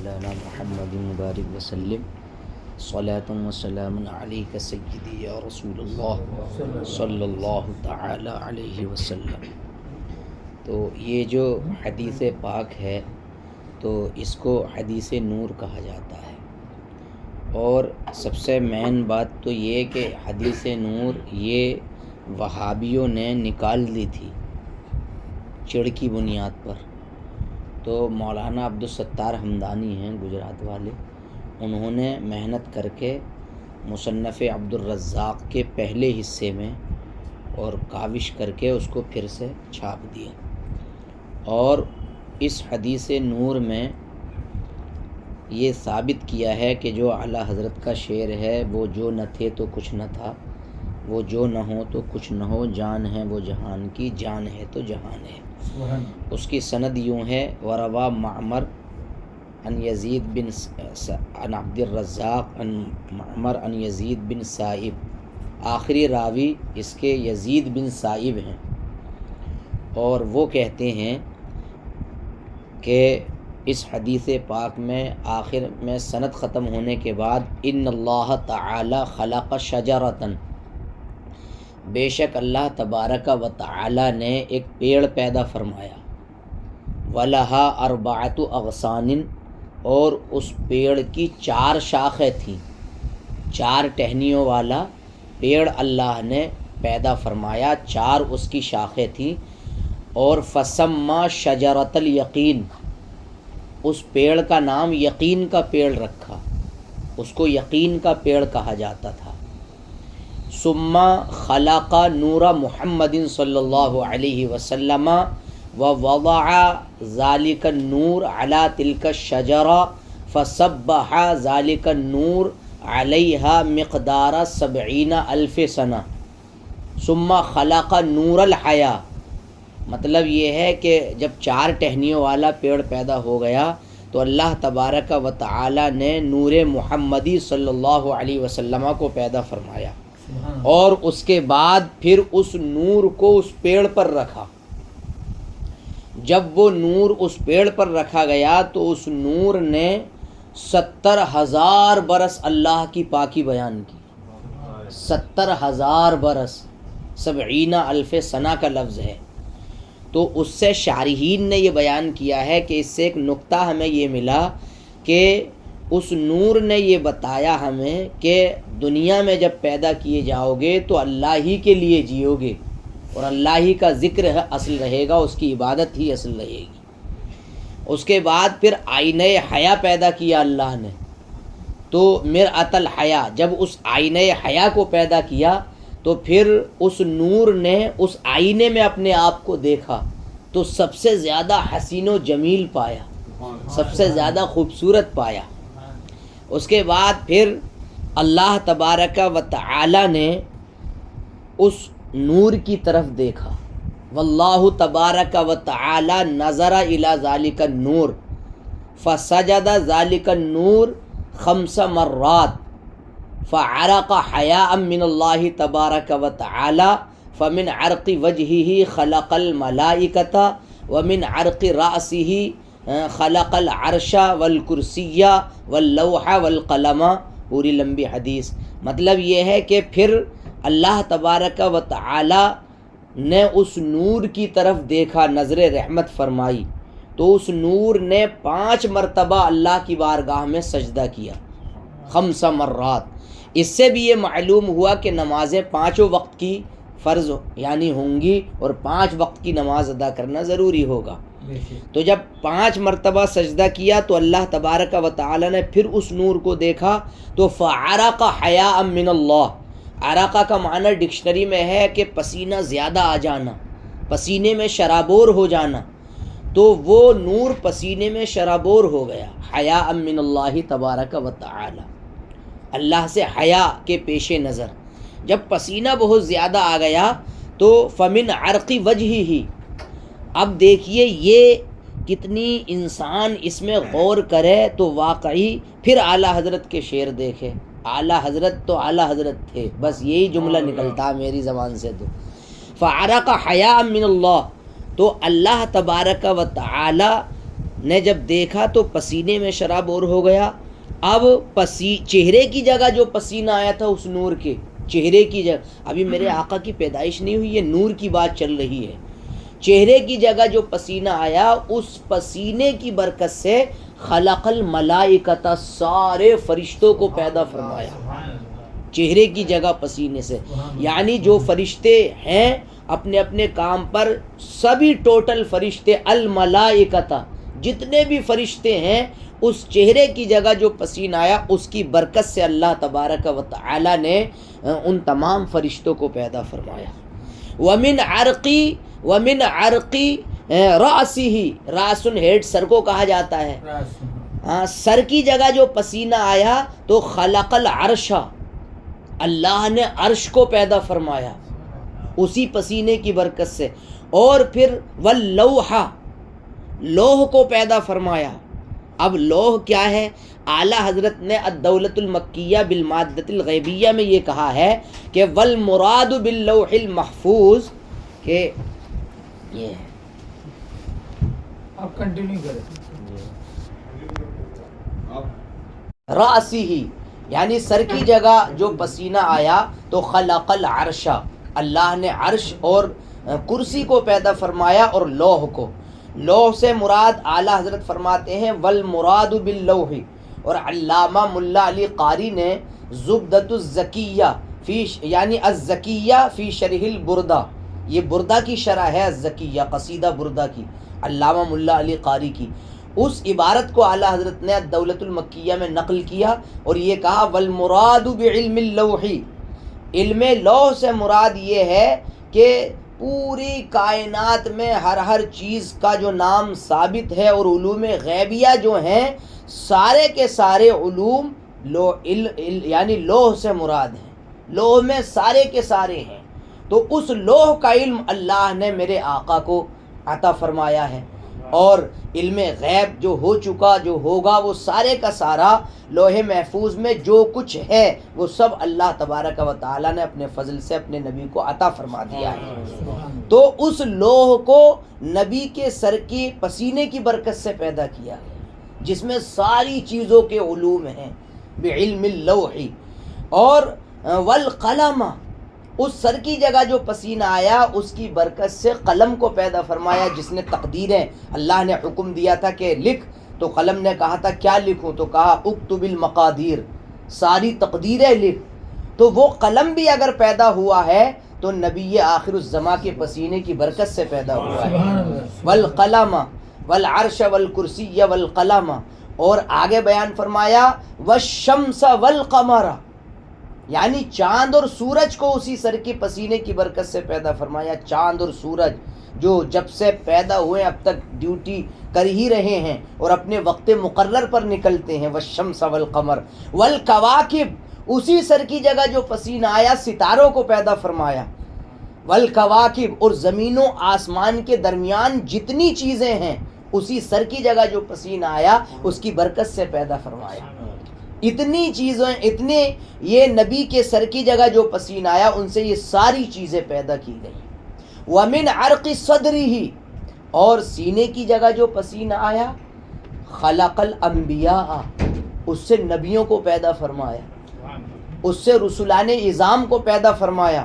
مولانا محمد مبارک وسلم صلاۃ و سلام علیک سیدی یا رسول اللہ صلی اللہ تعالی علیہ وسلم۔ تو یہ جو حدیث پاک ہے تو اس کو حدیث نور کہا جاتا ہے، اور سب سے مین بات تو یہ کہ حدیث نور یہ وہابیوں نے نکال دی تھی چڑ کی بنیاد پر۔ تو مولانا عبدالستار حمدانی ہیں گجرات والے، انہوں نے محنت کر کے مصنف عبدالرزاق کے پہلے حصے میں اور کاوش کر کے اس کو پھر سے چھاپ دیا، اور اس حدیث نور میں یہ ثابت کیا ہے کہ جو اعلیٰ حضرت کا شعر ہے، وہ جو نہ تھے تو کچھ نہ تھا، وہ جو نہ ہو تو کچھ نہ ہو، جان ہے وہ جہان کی، جان ہے تو جہان ہے۔ اس کی سند یوں ہے: وروا معمر عن یزید بن عن عبد الرزاق عن معمر عن یزید بن سائب۔ آخری راوی اس کے یزید بن سائب ہیں، اور وہ کہتے ہیں کہ اس حدیث پاک میں آخر میں سند ختم ہونے کے بعد ان اللہ تعالی خلق شجرتن، بے شک اللہ تبارک و تعالی نے ایک پیڑ پیدا فرمایا، ولہا اربعۃ اغصان، اور اس پیڑ کی 4 شاخیں تھیں، 4 ٹہنیوں والا پیڑ اللہ نے پیدا فرمایا، 4 اس کی شاخیں تھیں، اور فسمى شجرۃ الیقین، اس پیڑ کا نام یقین کا پیڑ رکھا، اس کو یقین کا پیڑ کہا جاتا تھا۔ ثم خلق نور محمد صلی اللہ علیہ وسلم ووضع ذلك النور على تلك الشجرة فسبح ذلك النور عليها مقدار 70,000 سنة ثم خلق نور الحیاء۔ مطلب یہ ہے کہ جب 4 ٹہنیوں والا پیڑ پیدا ہو گیا تو اللہ تبارک و تعالی نے نور محمدی صلی اللہ علیہ وسلم کو پیدا فرمایا، اور اس کے بعد پھر اس نور کو اس پیڑ پر رکھا۔ جب وہ نور اس پیڑ پر رکھا گیا تو اس نور نے 70,000 برس اللہ کی پاکی بیان کی۔ 70,000 برس، 70,000 سنہ کا لفظ ہے۔ تو اس سے شارحین نے یہ بیان کیا ہے کہ اس سے ایک نقطہ ہمیں یہ ملا کہ اس نور نے یہ بتایا ہمیں کہ دنیا میں جب پیدا کیے جاؤ گے تو اللہ ہی کے لیے جیو گے، اور اللہ ہی کا ذکر اصل رہے گا، اس کی عبادت ہی اصل رہے گی۔ اس کے بعد پھر آئینہ حیا پیدا کیا اللہ نے، تو مرآۃ الحیا، جب اس آئینہ حیا کو پیدا کیا تو پھر اس نور نے اس آئینے میں اپنے آپ کو دیکھا تو سب سے زیادہ حسین و جمیل پایا، سب سے زیادہ خوبصورت پایا۔ اس کے بعد پھر اللہ تبارک و تعالی نے اس نور کی طرف دیکھا، واللہ تبارک و تعالی نظر الی ذالک النور فسجد ذالک النور 5 مرات فعرق حیاء من اللہ تبارک و تعالی فمن عرق وجہہ خلق الملائکۃ ومن عرق رأسہ خلق العرش والکرسی واللوح والقلم۔ پوری لمبی حدیث، مطلب یہ ہے کہ پھر اللہ تبارک و تعالی نے اس نور کی طرف دیکھا، نظر رحمت فرمائی، تو اس نور نے 5 مرتبہ اللہ کی بارگاہ میں سجدہ کیا، 5 مرات۔ اس سے بھی یہ معلوم ہوا کہ نمازیں 5 وقت کی فرض یعنی ہوں گی، اور 5 وقت کی نماز ادا کرنا ضروری ہوگا۔ تو جب 5 مرتبہ سجدہ کیا تو اللہ تبارک و تعالی نے پھر اس نور کو دیکھا تو فعرق حیاء من اللہ۔ عرقہ کا معنی ڈکشنری میں ہے کہ پسینہ زیادہ آ جانا، پسینے میں شرابور ہو جانا، تو وہ نور پسینے میں شرابور ہو گیا، حیاء من اللہ تبارک و تعالی، اللہ سے حیا کے پیش نظر۔ جب پسینہ بہت زیادہ آ گیا تو فمن عرق وجہہ۔ اب دیکھیے یہ کتنی انسان اس میں غور کرے تو واقعی پھر اعلیٰ حضرت کے شعر دیکھے۔ اعلیٰ حضرت تو اعلیٰ حضرت تھے، بس یہی جملہ نکلتا میری زبان سے تو فعرق حیاء من اللہ، تو اللہ تبارک و تعالی نے جب دیکھا تو پسینے میں شرابور ہو گیا. اب چہرے کی جگہ جو پسینہ آیا تھا اس نور کے چہرے کی جگہ, ابھی میرے آقا کی پیدائش نہیں ہوئی, یہ نور کی بات چل رہی ہے. چہرے کی جگہ جو پسینہ آیا اس پسینے کی برکت سے خلق الملائکۃ, سارے فرشتوں کو پیدا فرمایا چہرے کی جگہ پسینے سے. یعنی جو فرشتے ہیں اپنے اپنے کام پر, سبھی ٹوٹل فرشتے, الملائکۃ, جتنے بھی فرشتے ہیں, اس چہرے کی جگہ جو پسینہ آیا اس کی برکت سے اللہ تبارک و تعالی نے ان تمام فرشتوں کو پیدا فرمایا. ومن عرقی رأسہ, راسن ہیڈ, سر کو کہا جاتا ہے. سر کی جگہ جو پسینہ آیا تو خلق العرش, اللہ نے عرش کو پیدا فرمایا اسی پسینے کی برکت سے. اور پھر واللوح, لوح کو پیدا فرمایا. اب لوح کیا ہے؟ اعلیٰ حضرت نے الدولۃ المکیہ بالمادۃ الغیبیہ میں یہ کہا ہے کہ والمراد باللوح المحفوظ, کہ یہ ہے, آپ کنٹینیو کریں. رأسہ, یعنی سر کی جگہ جو پسینہ آیا تو خلق العرش, اللہ نے عرش اور کرسی کو پیدا فرمایا اور لوح کو. لوح سے مراد اعلیٰ حضرت فرماتے ہیں والمراد باللوح. اور علامہ ملا علی قاری نے زبدۃ الزکیہ فی, یعنی الزکیہ فی شرح البردہ, یہ بردہ کی شرح ہے الزکیہ, قصیدہ بردہ کی, علامہ ملا علی قاری کی, اس عبارت کو اعلیٰ حضرت نے الدولۃ المکیہ میں نقل کیا اور یہ کہا والمراد بعلم اللوح, علم لوح سے مراد یہ ہے کہ پوری کائنات میں ہر چیز کا جو نام ثابت ہے اور علوم غیبیہ جو ہیں سارے کے سارے علوم یعنی لوح سے مراد ہیں. لوح میں سارے کے سارے ہیں. تو اس لوح کا علم اللہ نے میرے آقا کو عطا فرمایا ہے, اور علم غیب جو ہو چکا جو ہوگا وہ سارے کا سارا لوح محفوظ میں جو کچھ ہے وہ سب اللہ تبارک و تعالی نے اپنے فضل سے اپنے نبی کو عطا فرما دیا ہے. تو اس لوح کو نبی کے سر کی پسینے کی برکت سے پیدا کیا گیا جس میں ساری چیزوں کے علوم ہیں بعلم اللوح. اور والقلم, اس سر کی جگہ جو پسینہ آیا اس کی برکت سے قلم کو پیدا فرمایا جس نے تقدیریں, اللہ نے حکم دیا تھا کہ لکھ, تو قلم نے کہا تھا کیا لکھوں, تو کہا اکتب المقادیر, ساری تقدیریں لکھ. تو وہ قلم بھی اگر پیدا ہوا ہے تو نبی آخر الزماں کے پسینے کی برکت سے پیدا ہوا ہے. والقلم والعرش والکرسی والقلم. اور آگے بیان فرمایا والشمس والقمر, یعنی چاند اور سورج کو اسی سر کی پسینے کی برکت سے پیدا فرمایا. چاند اور سورج جو جب سے پیدا ہوئے اب تک ڈیوٹی کر ہی رہے ہیں اور اپنے وقت مقرر پر نکلتے ہیں. والشمس والقمر والکواکب, اسی سر کی جگہ جو پسینہ آیا ستاروں کو پیدا فرمایا. والکواکب, اور زمین و آسمان کے درمیان جتنی چیزیں ہیں اسی سر کی جگہ جو پسینہ آیا اس کی برکت سے پیدا فرمایا. اتنی چیزیں, اتنے یہ نبی کے سر کی جگہ جو پسینہ آیا ان سے یہ ساری چیزیں پیدا کی گئی. ومن عرق صدرہ, اور سینے کی جگہ جو پسینہ آیا خلق الانبیاء, اس سے نبیوں کو پیدا فرمایا, اس سے رسولان اعظام کو پیدا فرمایا,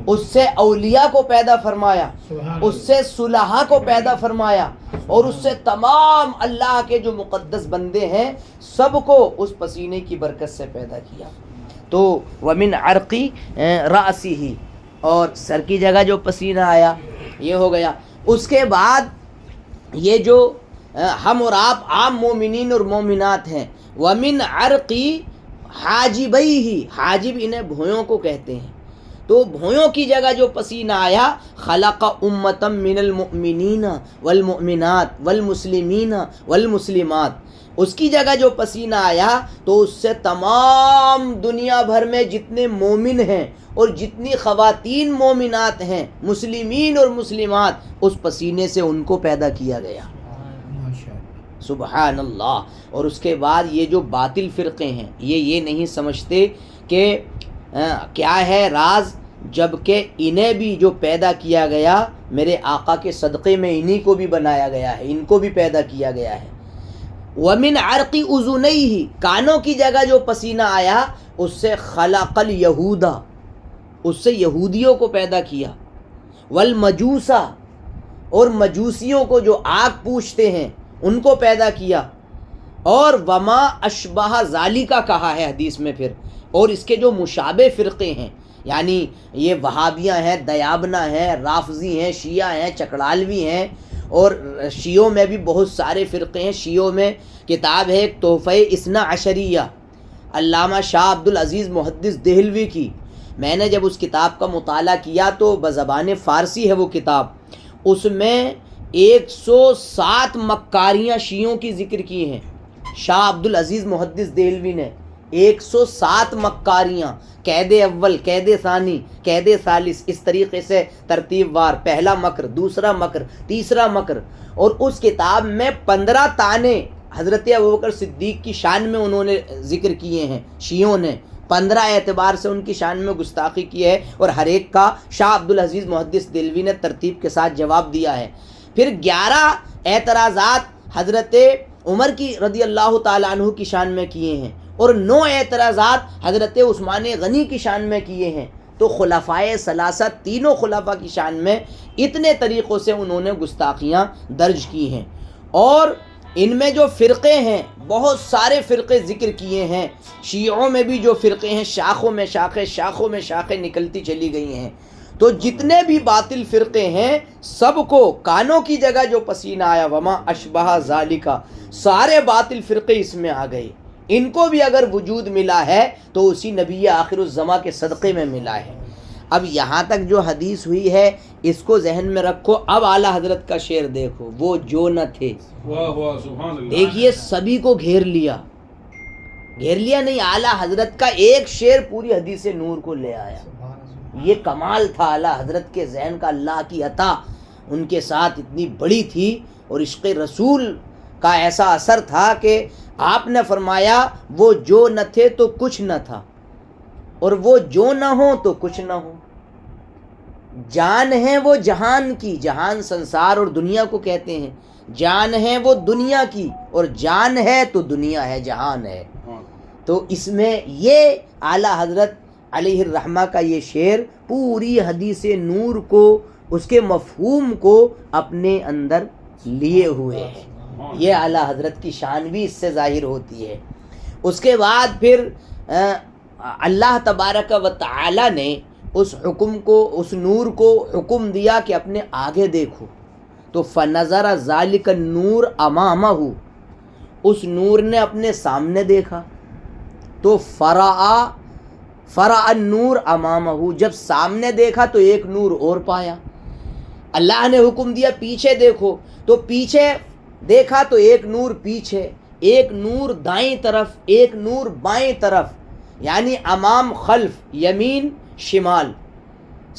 اس سے اولیاء کو پیدا فرمایا, اس سے صلحاء کو پیدا فرمایا, اور اس سے تمام اللہ کے جو مقدس بندے ہیں سب کو اس پسینے کی برکت سے پیدا کیا. تو ومن عرقی رأسہ, اور سر کی جگہ جو پسینہ آیا یہ ہو گیا. اس کے بعد یہ جو ہم اور آپ عام مومنین اور مومنات ہیں, ومن عرقی حاجبیہ, حاجب انہیں بھویوں کو کہتے ہیں, تو بھویوں کی جگہ جو پسینہ آیا خلق امتا من المؤمنین والمؤمنات والمسلمین والمسلمات, اس کی جگہ جو پسینہ آیا تو اس سے تمام دنیا بھر میں جتنے مومن ہیں اور جتنی خواتین مومنات ہیں مسلمین اور مسلمات اس پسینے سے ان کو پیدا کیا گیا. سبحان اللہ. اور اس کے بعد یہ جو باطل فرقے ہیں یہ نہیں سمجھتے کہ کیا ہے راز جبکہ انہیں بھی جو پیدا کیا گیا میرے آقا کے صدقے میں انہی کو بھی بنایا گیا ہے، ان کو بھی پیدا کیا گیا ہے۔ وَمِنْ عَرْقِ أُذُنَيْهِ، کانوں کی جگہ جو پسینہ آیا اس سے خلق اليہودا، اس سے یہودیوں کو پیدا کیا، والمجوسا، اور مجوسیوں کو جو آگ پوجتے ہیں ان کو پیدا کیا، اور وما اشبہ ذالکا کہا ہے حدیث میں پھر، اور اس کے جو مشابہ فرقے ہیں، یعنی یہ وہابیاں ہیں، دیابنہ ہیں، رافضی ہیں، شیعہ ہیں، چکڑالوی ہیں، اور شیعوں میں بھی بہت سارے فرقے ہیں۔ شیعوں میں کتاب ہے ایک تحفہ اثنا عشریہ، علامہ شاہ عبد العزیز محدث دہلوی کی۔ میں نے جب اس کتاب کا مطالعہ کیا تو بزبان فارسی ہے وہ کتاب، اس میں 107 مکاریاں شیعوں کی ذکر کی ہیں شاہ عبد العزیز محدث دہلوی نے۔ 107 مکاریاں، قید اول، قید ثانی، قید ثالث، اس طریقے سے ترتیب وار، پہلا مکر، دوسرا مکر، تیسرا مکر، اور اس کتاب میں 15 طعنے حضرت ابوبکر صدیق کی شان میں انہوں نے ذکر کیے ہیں شیعوں نے، 15 اعتبار سے ان کی شان میں گستاخی کی ہے، اور ہر ایک کا شاہ عبد العزیز محدث دہلوی نے ترتیب کے ساتھ جواب دیا ہے۔ پھر 11 اعتراضات حضرت عمر کی رضی اللہ تعالیٰ عنہ کی شان میں کیے ہیں، اور 9 اعتراضات حضرت عثمان غنی کی شان میں کیے ہیں۔ تو خلفائے ثلاثہ، تینوں خلفاء کی شان میں اتنے طریقوں سے انہوں نے گستاخیاں درج کی ہیں۔ اور ان میں جو فرقے ہیں بہت سارے فرقے ذکر کیے ہیں، شیعوں میں بھی جو فرقے ہیں شاخوں میں شاخیں، شاخوں میں شاخیں نکلتی چلی گئی ہیں۔ تو جتنے بھی باطل فرقے ہیں سب کو کانوں کی جگہ جو پسینہ آیا وما اشبہ ذالکا، سارے باطل فرقے اس میں آ گئے۔ ان کو بھی اگر وجود ملا ہے تو اسی نبی آخر الزماں کے صدقے میں ملا ہے۔ اب یہاں تک جو حدیث ہوئی ہے اس کو ذہن میں رکھو۔ اب اعلیٰ حضرت کا شعر دیکھو، وہ جو نہ تھے، دیکھیے سبھی کو گھیر لیا نہیں، اعلیٰ حضرت کا ایک شعر پوری حدیث نور کو لے آیا۔ یہ کمال تھا اعلیٰ حضرت کے ذہن کا، اللہ کی عطا ان کے ساتھ اتنی بڑی تھی، اور عشق رسول کا ایسا اثر تھا کہ آپ نے فرمایا وہ جو نہ تھے تو کچھ نہ تھا، اور وہ جو نہ ہو تو کچھ نہ ہو۔ جان ہے وہ جہان کی، جہان سنسار اور دنیا کو کہتے ہیں، جان ہے وہ دنیا کی، اور جان ہے تو دنیا ہے، جہان ہے۔ تو اس میں یہ اعلیٰ حضرت علیہ الرحمہ کا یہ شعر پوری حدیث نور کو، اس کے مفہوم کو اپنے اندر لیے ہوئے ہیں۔ یہ اعلیٰ حضرت کی شان بھی اس سے ظاہر ہوتی ہے۔ اس کے بعد پھر اللہ تبارک و تعالی نے اس حکم کو، اس نور کو حکم دیا کہ اپنے آگے دیکھو، تو فنظر ذالک النور امامہ، اس نور نے اپنے سامنے دیکھا، تو فرع النور امامہ، جب سامنے دیکھا تو ایک نور اور پایا۔ اللہ نے حکم دیا پیچھے دیکھو، تو پیچھے دیکھا تو ایک نور پیچھے، ایک نور دائیں طرف، ایک نور بائیں طرف، یعنی امام خلف، یمین شمال،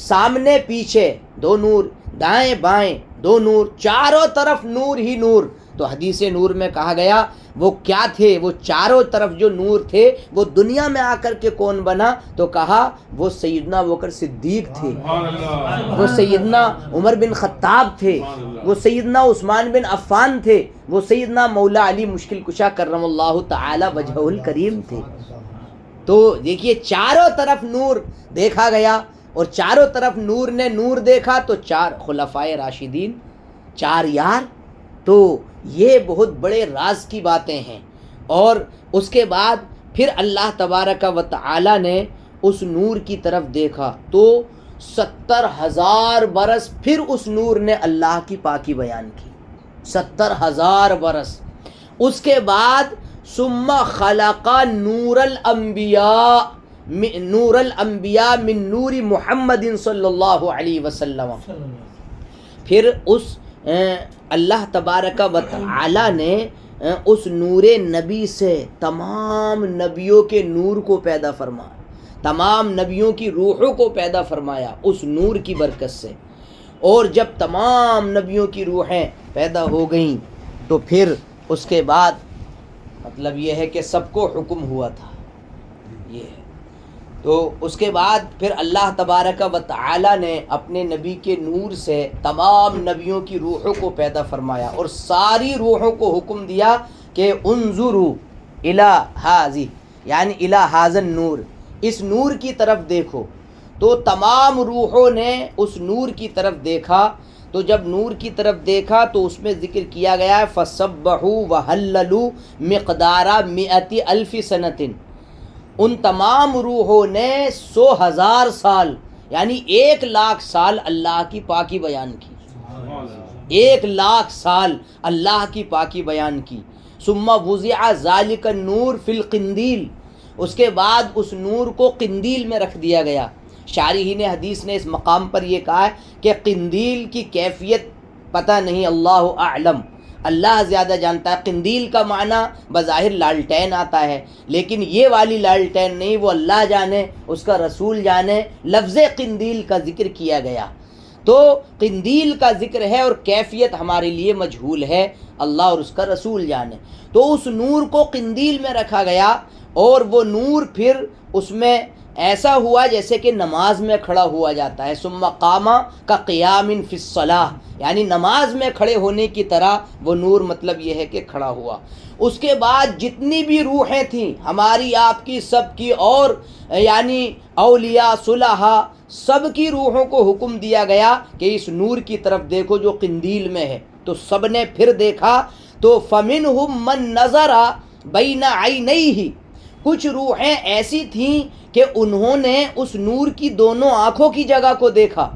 سامنے پیچھے دو نور، دائیں بائیں دو نور، چاروں طرف نور ہی نور۔ تو حدیث نور میں کہا گیا وہ کیا تھے، وہ چاروں طرف جو نور تھے وہ دنیا میں آ کر کے کون بنا، تو کہا وہ سیدنا ابوبکر صدیق تھے، وہ سیدنا عمر بن خطاب تھے، وہ سیدنا عثمان بن عفان تھے، وہ سیدنا مولا علی مشکل کشا کرم اللہ تعالی وجہہ الکریم تھے۔ تو دیکھیے چاروں طرف نور دیکھا گیا، اور چاروں طرف نور نے نور دیکھا، تو 4 خلفائے راشدین، 4 یار۔ تو یہ بہت بڑے راز کی باتیں ہیں۔ اور اس کے بعد پھر اللہ تبارک و تعالی نے اس نور کی طرف دیکھا، تو 70,000 برس پھر اس نور نے اللہ کی پاکی بیان کی، 70,000 برس۔ اس کے بعد ثم خلق نور الانبیاء من نور محمد صلی اللہ علیہ وسلم، پھر اس اللہ تبارک و تعالی نے اس نور نبی سے تمام نبیوں کے نور کو پیدا فرمایا، تمام نبیوں کی روحوں کو پیدا فرمایا اس نور کی برکت سے۔ اور جب تمام نبیوں کی روحیں پیدا ہو گئیں تو پھر اس کے بعد مطلب یہ ہے کہ سب کو حکم ہوا تھا، یہ ہے۔ تو اس کے بعد پھر اللہ تبارک و تعالی نے اپنے نبی کے نور سے تمام نبیوں کی روحوں کو پیدا فرمایا اور ساری روحوں کو حکم دیا کہ انظروا الی ھذی، یعنی الی ھذا النور، اس نور کی طرف دیکھو۔ تو تمام روحوں نے اس نور کی طرف دیکھا، تو جب نور کی طرف دیکھا تو اس میں ذکر کیا گیا ہے فسبحوا وہللوا مقدار 100,000 سنۃ، ان تمام روحوں نے 100,000 سال یعنی 1,00,000 سال اللہ کی پاکی بیان کی، 1,00,000 سال اللہ کی پاکی بیان کی۔ ثم وضع ذلک النور فی القندیل، اس کے بعد اس نور کو قندیل میں رکھ دیا گیا۔ شارحین حدیث نے اس مقام پر یہ کہا ہے کہ قندیل کی کیفیت پتہ نہیں، اللہ اعلم، اللہ زیادہ جانتا ہے۔ قندیل کا معنی بظاہر لالٹین آتا ہے، لیکن یہ والی لالٹین نہیں، وہ اللہ جانے، اس کا رسول جانے، لفظ قندیل کا ذکر کیا گیا۔ تو قندیل کا ذکر ہے اور کیفیت ہمارے لیے مجہول ہے، اللہ اور اس کا رسول جانے۔ تو اس نور کو قندیل میں رکھا گیا اور وہ نور پھر اس میں ایسا ہوا جیسے کہ نماز میں کھڑا ہوا جاتا ہے۔ ثم قام کا قیام فی الصلاۃ، یعنی نماز میں کھڑے ہونے کی طرح وہ نور، مطلب یہ ہے کہ کھڑا ہوا۔ اس کے بعد جتنی بھی روحیں تھیں ہماری، آپ کی، سب کی، اور یعنی اولیاء صلحاء سب کی روحوں کو حکم دیا گیا کہ اس نور کی طرف دیکھو جو قندیل میں ہے۔ تو سب نے پھر دیکھا، تو فمنہم من نظر بین عینیہ، کچھ روحیں ایسی تھیں کہ انہوں نے اس نور کی دونوں آنکھوں کی جگہ کو دیکھا۔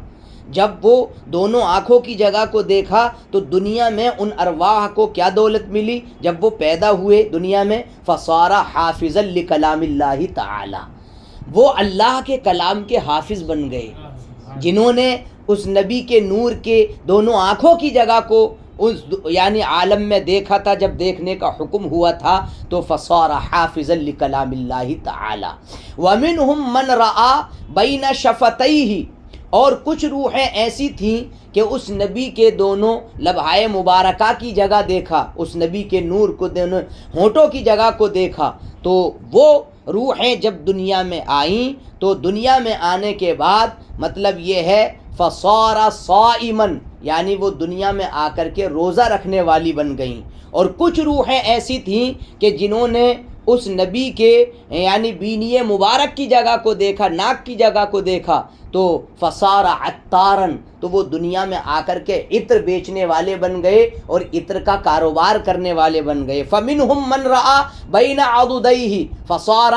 جب وہ دونوں آنکھوں کی جگہ کو دیکھا تو دنیا میں ان ارواح کو کیا دولت ملی؟ جب وہ پیدا ہوئے دنیا میں، فصار حافظا لکلام اللہ تعالی، وہ اللہ کے کلام کے حافظ بن گئے، جنہوں نے اس نبی کے نور کے دونوں آنکھوں کی جگہ کو اس یعنی عالم میں دیکھا تھا۔ جب دیکھنے کا حکم ہوا تھا تو فصار حافظا لکلام اللہ تعالی۔ ومنہم من رآ بین شفتیہ، اور کچھ روحیں ایسی تھیں کہ اس نبی کے دونوں لبہائے مبارکہ کی جگہ دیکھا، اس نبی کے نور کو دونوں ہونٹوں کی جگہ کو دیکھا۔ تو وہ روحیں جب دنیا میں آئیں تو دنیا میں آنے کے بعد مطلب یہ ہے فصار صائما، یعنی وہ دنیا میں آ کر کے روزہ رکھنے والی بن گئیں۔ اور کچھ روحیں ایسی تھیں کہ جنہوں نے اس نبی کے یعنی بینی مبارک کی جگہ کو دیکھا، ناک کی جگہ کو دیکھا، تو فصار عطارن، تو وہ دنیا میں آ کر کے عطر بیچنے والے بن گئے اور عطر کا کاروبار کرنے والے بن گئے۔ فمنہم من رآ بین عضدیہ فصار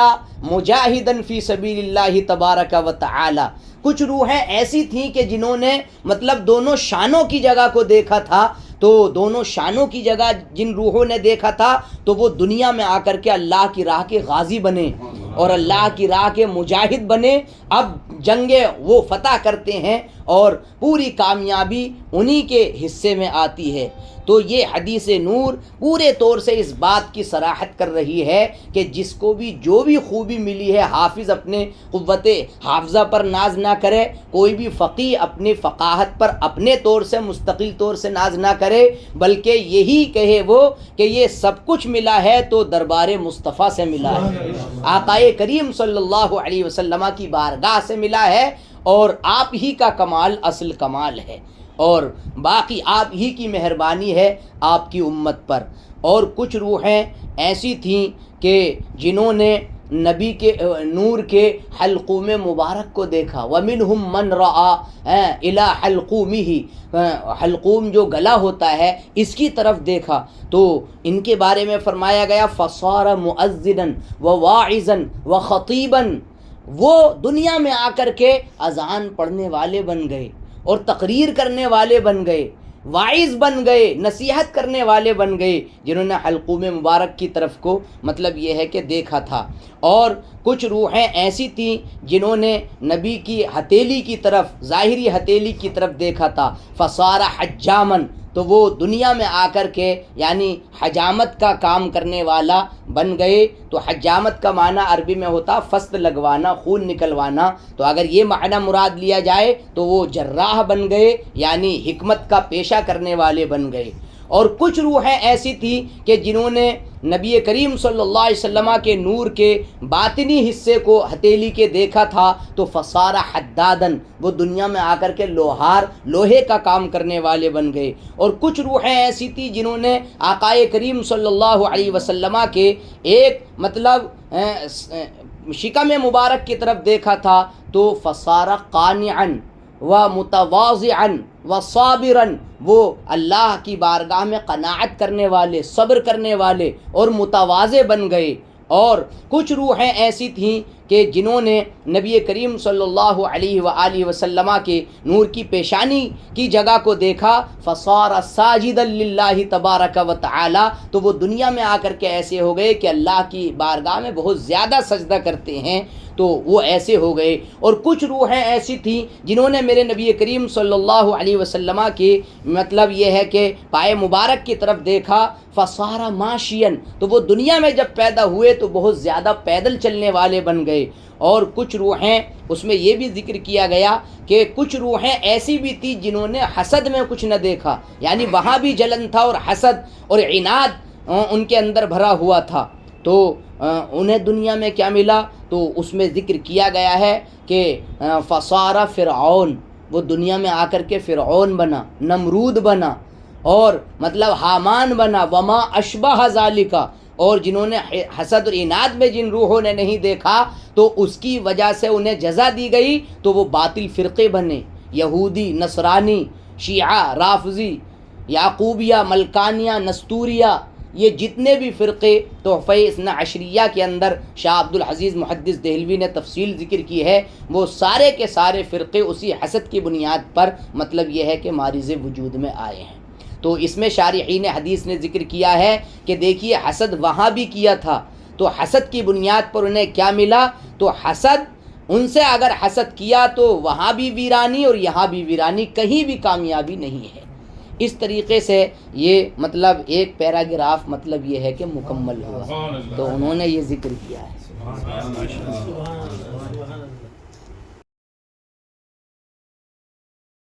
مجاہدا فی سبیل اللہ تبارک و تعالی، کچھ روحیں ایسی تھیں کہ جنہوں نے مطلب دونوں شانوں کی جگہ کو دیکھا تھا، تو دونوں شانوں کی جگہ جن روحوں نے دیکھا تھا تو وہ دنیا میں آ کر کے اللہ کی راہ کے غازی بنے اور اللہ کی راہ کے مجاہد بنے۔ اب جنگیں وہ فتح کرتے ہیں اور پوری کامیابی انہی کے حصے میں آتی ہے۔ تو یہ حدیث نور پورے طور سے اس بات کی صراحت کر رہی ہے کہ جس کو بھی جو بھی خوبی ملی ہے، حافظ اپنے قوت حافظہ پر ناز نہ کرے، کوئی بھی فقیہ اپنی فقاہت پر اپنے طور سے مستقل طور سے ناز نہ کرے، بلکہ یہی کہے وہ کہ یہ سب کچھ ملا ہے تو دربار مصطفیٰ سے ملا ہے، آقائے کریم صلی اللہ علیہ وسلم کی بارگاہ سے ملا ہے، اور آپ ہی کا کمال اصل کمال ہے، اور باقی آپ ہی کی مہربانی ہے آپ کی امت پر۔ اور کچھ روحیں ایسی تھیں کہ جنہوں نے نبی کے نور کے حلقوم مبارک کو دیکھا۔ وَمِنْهُمْ مَنْ رَآ إِلَى حَلْقُومِهِ، حلقوم جو گلا ہوتا ہے اس کی طرف دیکھا، تو ان کے بارے میں فرمایا گیا فَصَارَ مُؤَذِّنًا وَوَاعِظًا وَخَطِيبًا، وہ دنیا میں آ کر کے اذان پڑھنے والے بن گئے اور تقریر کرنے والے بن گئے، واعظ بن گئے، نصیحت کرنے والے بن گئے، جنہوں نے حلقوم مبارک کی طرف کو مطلب یہ ہے کہ دیکھا تھا۔ اور کچھ روحیں ایسی تھیں جنہوں نے نبی کی ہتھیلی کی طرف، ظاہری ہتھیلی کی طرف دیکھا تھا، فصار حجامن، تو وہ دنیا میں آ کر کے یعنی حجامت کا کام کرنے والا بن گئے۔ تو حجامت کا معنی عربی میں ہوتا فصل لگوانا، خون نکلوانا، تو اگر یہ معنی مراد لیا جائے تو وہ جراح بن گئے، یعنی حکمت کا پیشہ کرنے والے بن گئے۔ اور کچھ روحیں ایسی تھیں کہ جنہوں نے نبی کریم صلی اللہ علیہ وسلم کے نور کے باطنی حصے کو ہتھیلی کے دیکھا تھا تو فصار حدادن، وہ دنیا میں آ کر کے لوہے کا کام کرنے والے بن گئے. اور کچھ روحیں ایسی تھیں جنہوں نے آقائے کریم صلی اللہ علیہ وسلم کے ایک مطلب شکم مبارک کی طرف دیکھا تھا تو فصار قانعا و متواضعا و صابرا، وہ اللہ کی بارگاہ میں قناعت کرنے والے، صبر کرنے والے اور متواضع بن گئے. اور کچھ روحیں ایسی تھیں کہ جنہوں نے نبی کریم صلی اللہ علیہ وآلہ وسلم کے نور کی پیشانی کی جگہ کو دیکھا فصار ساجدا للہ تبارک و تعالی، تو وہ دنیا میں آ کر کے ایسے ہو گئے کہ اللہ کی بارگاہ میں بہت زیادہ سجدہ کرتے ہیں، تو وہ ایسے ہو گئے. اور کچھ روحیں ایسی تھیں جنہوں نے میرے نبی کریم صلی اللہ علیہ وسلم کے مطلب یہ ہے کہ پائے مبارک کی طرف دیکھا فصار ماشین، تو وہ دنیا میں جب پیدا ہوئے تو بہت زیادہ پیدل چلنے والے بن گئے. اور کچھ روحیں، اس میں یہ بھی ذکر کیا گیا کہ کچھ روحیں ایسی بھی تھی جنہوں نے حسد میں کچھ نہ دیکھا، یعنی وہاں بھی جلن تھا اور حسد اور عناد ان کے اندر بھرا ہوا تھا. تو انہیں دنیا میں کیا ملا؟ تو اس میں ذکر کیا گیا ہے کہ فصار فرعون، وہ دنیا میں آ کر کے فرعون بنا، نمرود بنا، اور مطلب حامان بنا، وما اشبہ ذالک. اور جنہوں نے حسد اور عناد میں جن روحوں نے نہیں دیکھا تو اس کی وجہ سے انہیں جزا دی گئی تو وہ باطل فرقے بنے، یہودی، نصرانی، شیعہ، رافضی، یعقوبیہ، ملکانیہ، نستوریہ، یہ جتنے بھی فرقے تحفہ اثنا عشریہ کے اندر شاہ عبد العزیز محدث دہلوی نے تفصیل ذکر کی ہے، وہ سارے کے سارے فرقے اسی حسد کی بنیاد پر مطلب یہ ہے کہ مارز وجود میں آئے ہیں. تو اس میں شارحین حدیث نے ذکر کیا ہے کہ دیکھیے حسد وہاں بھی کیا تھا تو حسد کی بنیاد پر انہیں کیا ملا؟ تو حسد، ان سے اگر حسد کیا تو وہاں بھی ویرانی اور یہاں بھی ویرانی، کہیں بھی کامیابی نہیں ہے. اس طریقے سے یہ مطلب ایک پیراگراف مطلب یہ ہے کہ مکمل ہوا، تو انہوں نے یہ ذکر کیا ہے.